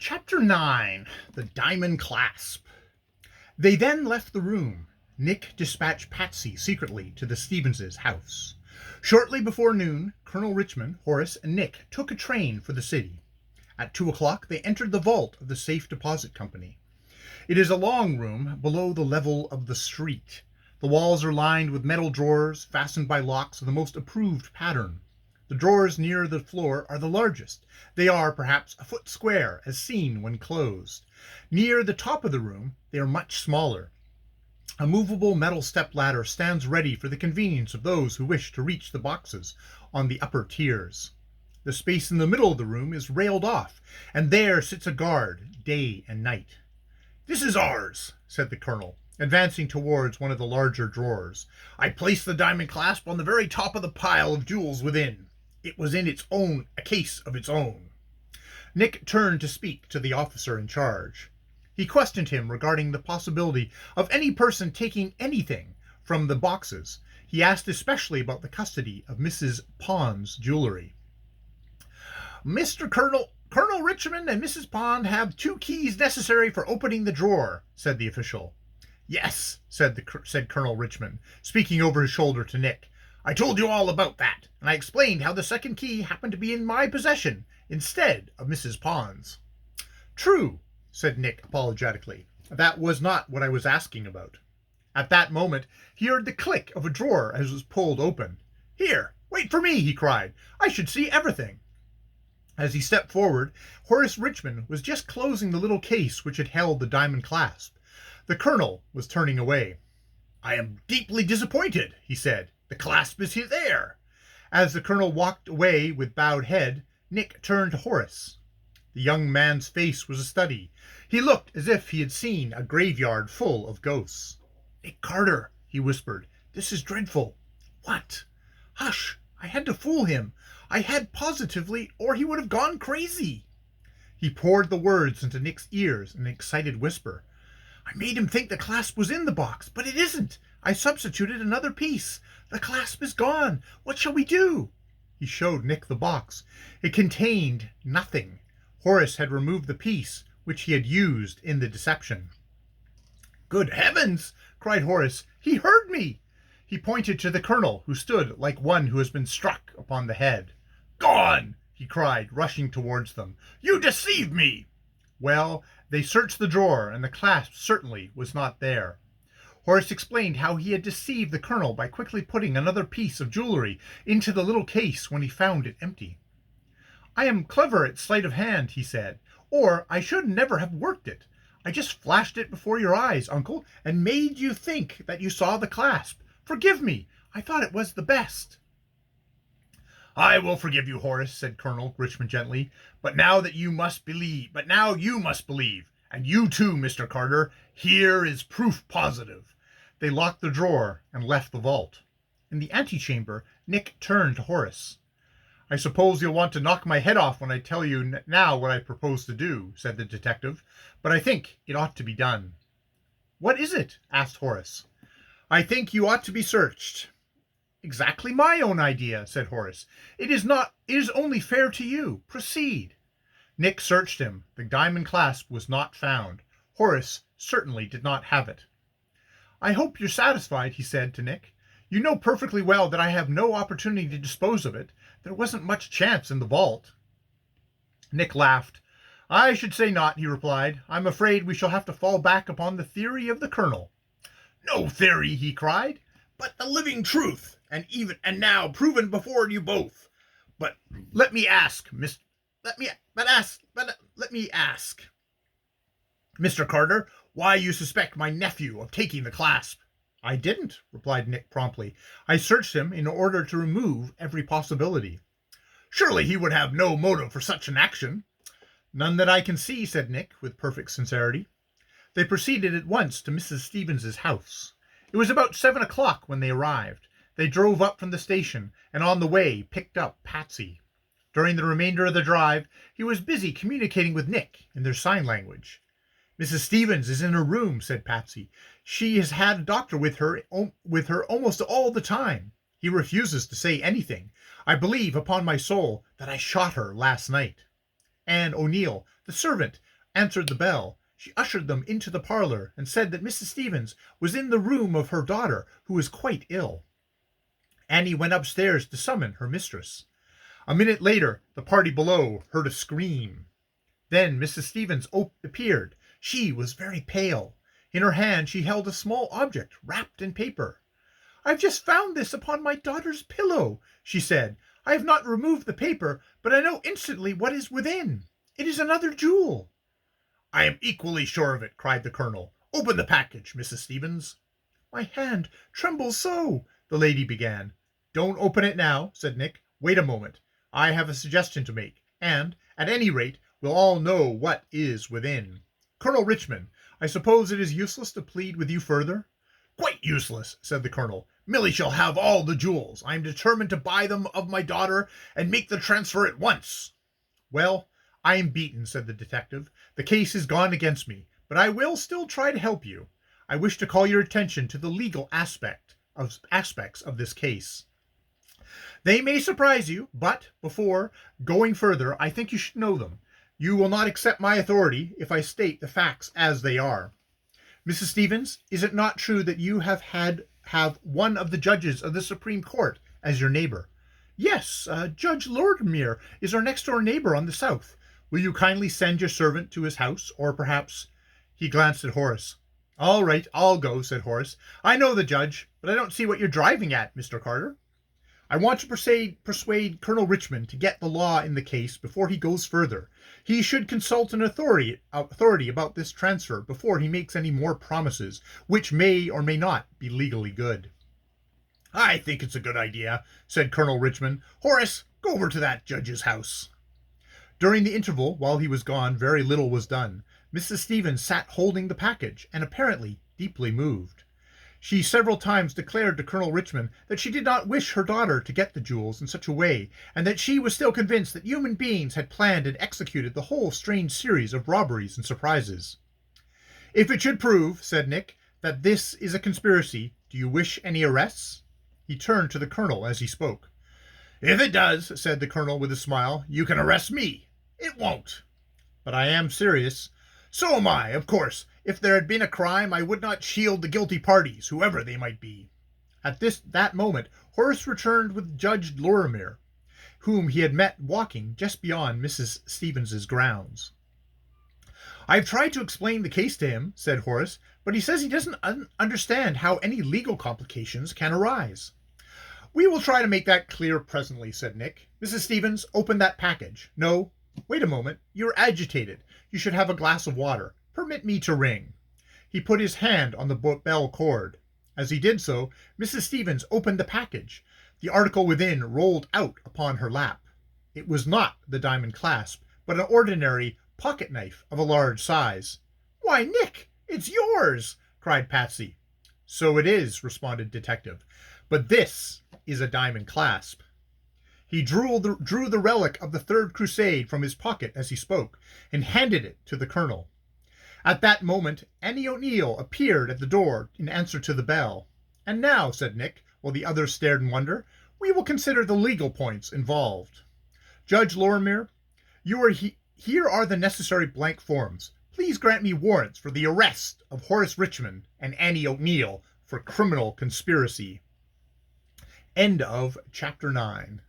Chapter 9. The Diamond Clasp. They then left the room. Nick dispatched Patsy secretly to the Stevenses' house. Shortly before noon, Colonel Richmond, Horace, and Nick took a train for the city. At 2 o'clock, they entered the vault of the Safe Deposit Company. It is a long room below the level of the street. The walls are lined with metal drawers fastened by locks of the most approved pattern. The drawers near the floor are the largest. They are perhaps a foot square, as seen when closed. Near the top of the room, they are much smaller. A movable metal step-ladder stands ready for the convenience of those who wish to reach the boxes on the upper tiers. The space in the middle of the room is railed off, and there sits a guard, day and night. "This is ours," said the colonel, advancing towards one of the larger drawers. "I placed the diamond clasp on the very top of the pile of jewels within. It was in a case of its own." Nick turned to speak to the officer in charge. He questioned him regarding the possibility of any person taking anything from the boxes. He asked especially about the custody of Mrs. Pond's jewelry. Colonel Richmond and Mrs. Pond have 2 keys necessary for opening the drawer," said the official. "Yes," said Colonel Richmond, speaking over his shoulder to Nick. "I told you all about that, and I explained how the second key happened to be in my possession instead of Mrs. Pond's." "True," said Nick apologetically. "That was not what I was asking about." At that moment he heard the click of a drawer as it was pulled open. "Here, wait for me," he cried. "I should see everything." As he stepped forward, Horace Richmond was just closing the little case which had held the diamond clasp. The colonel was turning away. "I am deeply disappointed," he said. "The clasp is there." As the colonel walked away with bowed head, Nick turned to Horace. The young man's face was a study. He looked as if he had seen a graveyard full of ghosts. "Nick Carter," he whispered, "this is dreadful." "What?" "Hush! I had to fool him. I had positively, or he would have gone crazy." He poured the words into Nick's ears in an excited whisper. "I made him think the clasp was in the box, but it isn't. I substituted another piece. The clasp is gone. What shall we do?" He showed Nick the box. It contained nothing. Horace had removed the piece which he had used in the deception. "Good heavens!" cried Horace. "He heard me!" He pointed to the colonel, who stood like one who has been struck upon the head. "Gone!" he cried, rushing towards them. "You deceived me!" Well, they searched the drawer, and the clasp certainly was not there. Horace explained how he had deceived the colonel by quickly putting another piece of jewelry into the little case when he found it empty. "I am clever at sleight of hand," he said, "or I should never have worked it. I just flashed it before your eyes, uncle, and made you think that you saw the clasp. Forgive me. I thought it was the best." "I will forgive you, Horace," said Colonel Richmond gently. But now you must believe, and you too, Mr. Carter. Here is proof positive." They locked the drawer and left the vault. In the antechamber, Nick turned to Horace. "I suppose you'll want to knock my head off when I tell you now what I propose to do," said the detective, "but I think it ought to be done." "What is it?" asked Horace. "I think you ought to be searched." "Exactly my own idea," said Horace. It is only fair to you. Proceed." Nick searched him. The diamond clasp was not found. Horace certainly did not have it. "I hope you're satisfied," he said to Nick. "You know perfectly well that I have no opportunity to dispose of it. There wasn't much chance in the vault." Nick laughed. "I should say not," he replied. "I'm afraid we shall have to fall back upon the theory of the colonel." "No theory," he cried, "but the living truth, and now proven before you both. But let me ask, Mr. Carter, why you suspect my nephew of taking the clasp?" "I didn't," replied Nick promptly. "I searched him in order to remove every possibility." "Surely he would have no motive for such an action." "None that I can see," said Nick with perfect sincerity. They proceeded at once to Mrs. Stevens's house. It was about 7 o'clock when they arrived. They drove up from the station, and on the way picked up Patsy. During the remainder of the drive, he was busy communicating with Nick in their sign language. "Mrs. Stevens is in her room," said Patsy. "She has had a doctor with her almost all the time. He refuses to say anything. I believe, upon my soul, that I shot her last night." And O'Neill, the servant, answered the bell. She ushered them into the parlor and said that Mrs. Stevens was in the room of her daughter, who was quite ill. Annie went upstairs to summon her mistress. A minute later, the party below heard a scream. Then Mrs. Stevens appeared. She was very pale. In her hand she held a small object wrapped in paper. "I've just found this upon my daughter's pillow," she said. "I have not removed the paper, but I know instantly what is within. It is another jewel." "I am equally sure of it," cried the colonel. "Open the package, Mrs. Stevens." "My hand trembles so," the lady began. "Don't open it now," said Nick. "Wait a moment. I have a suggestion to make, and, at any rate, we'll all know what is within. Colonel Richmond, I suppose it is useless to plead with you further?" "Quite useless," said the colonel. "Milly shall have all the jewels. I am determined to buy them of my daughter and make the transfer at once." "Well, I am beaten," said the detective. "The case is gone against me, but I will still try to help you. I wish to call your attention to the legal aspects of this case. They may surprise you, but before going further, I think you should know them. You will not accept my authority if I state the facts as they are. Mrs. Stevens, is it not true that you have one of the judges of the Supreme Court as your neighbor?" "Yes, Judge Lorimer is our next-door neighbor on the south. Will you kindly send your servant to his house, or perhaps—" He glanced at Horace. "All right, I'll go," said Horace. "I know the judge, but I don't see what you're driving at, Mr. Carter." "I want to persuade Colonel Richmond to get the law in the case before he goes further. He should consult an authority about this transfer before he makes any more promises, which may or may not be legally good." "I think it's a good idea," said Colonel Richmond. "Horace, go over to that judge's house." During the interval while he was gone, very little was done. Mrs. Stevens sat holding the package, and apparently deeply moved. She several times declared to Colonel Richmond that she did not wish her daughter to get the jewels in such a way, and that she was still convinced that human beings had planned and executed the whole strange series of robberies and surprises. "If it should prove," said Nick, "that this is a conspiracy, do you wish any arrests?" He turned to the colonel as he spoke. "If it does," said the colonel with a smile, "you can arrest me. It won't." "But I am serious." "So am I, of course. If there had been a crime, I would not shield the guilty parties, whoever they might be." At that moment, Horace returned with Judge Lorimer, whom he had met walking just beyond Mrs. Stevens's grounds. "I've tried to explain the case to him," said Horace, "but he says he doesn't understand how any legal complications can arise." "We will try to make that clear presently," said Nick. "Mrs. Stevens, open that package. No, wait a moment. You're agitated. You should have a glass of water. Permit me to ring." He put his hand on the bell cord. As he did so, Mrs. Stevens opened the package. The article within rolled out upon her lap. It was not the diamond clasp, but an ordinary pocket knife of a large size. "Why, Nick, it's yours!" cried Patsy. "So it is," responded Detective. "But this is a diamond clasp." He drew the relic of the Third Crusade from his pocket as he spoke, and handed it to the colonel. At that moment, Annie O'Neill appeared at the door in answer to the bell. "And now," said Nick, while the others stared in wonder, "we will consider the legal points involved. Judge Lorimer, here are the necessary blank forms. Please grant me warrants for the arrest of Horace Richmond and Annie O'Neill for criminal conspiracy." End of Chapter 9.